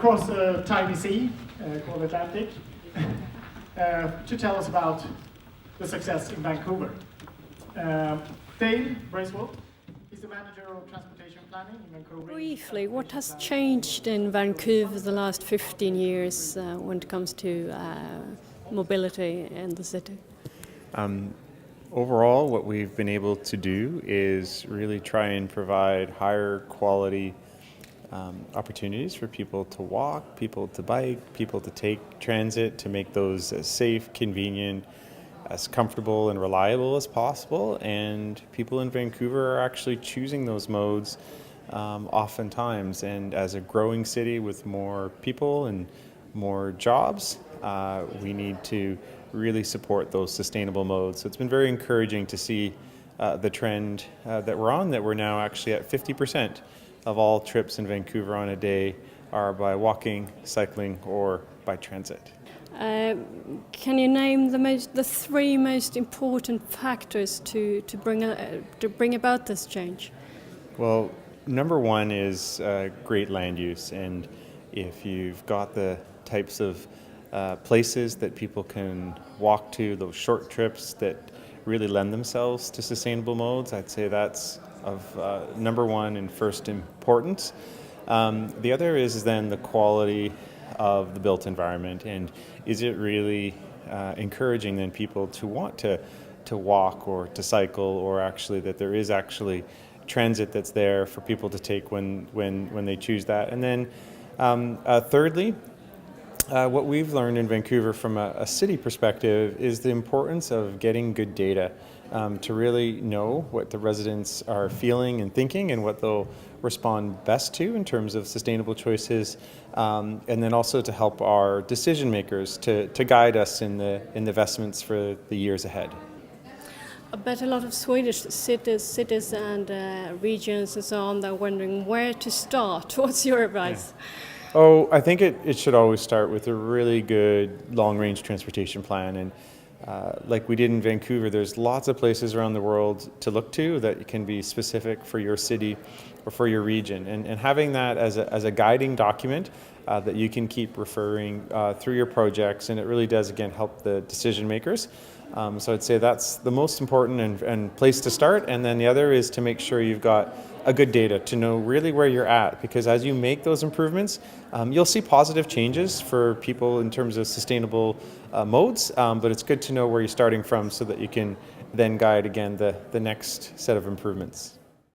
across a tiny sea called Atlantic to tell us about the success in Vancouver. Dale Bracewell is the manager of transportation planning in Vancouver. Briefly, what has changed in Vancouver the last 15 years when it comes to mobility in the city? Overall, what we've been able to do is really try and provide higher quality opportunities for people to walk, people to bike, people to take transit, to make those as safe, convenient, as comfortable and reliable as possible. And people in Vancouver are actually choosing those modes oftentimes. And as a growing city with more people and more jobs, we need to really support those sustainable modes. So it's been very encouraging to see the trend that we're on, that we're now actually at 50% of all trips in Vancouver on a day are by walking, cycling, or by transit. Can you name the three most important factors to bring about this change? Well, number one is great land use, and if you've got the types of places that people can walk to, those short trips that really lend themselves to sustainable modes, I'd say that's of number one and first importance. The other is then the quality of the built environment, and is it really encouraging then people to want to walk or to cycle, or actually that there is actually transit that's there for people to take when they choose that. And then thirdly, what we've learned in Vancouver from a city perspective is the importance of getting good data to really know what the residents are feeling and thinking and what they'll respond best to in terms of sustainable choices, and then also to help our decision makers to guide us in the investments for the years ahead. I bet a lot of Swedish cities and regions and so on are wondering where to start. What's your advice? Yeah. Oh, I think it should always start with a really good long-range transportation plan. And like we did in Vancouver, there's lots of places around the world to look to that can be specific for your city or for your region. And having that as a guiding document that you can keep referring through your projects, and it really does, again, help the decision makers. So I'd say that's the most important and place to start. And then the other is to make sure you've got a good data to know really where you're at, because as you make those improvements, you'll see positive changes for people in terms of sustainable modes, but it's good to know where you're starting from so that you can then guide, again, the next set of improvements.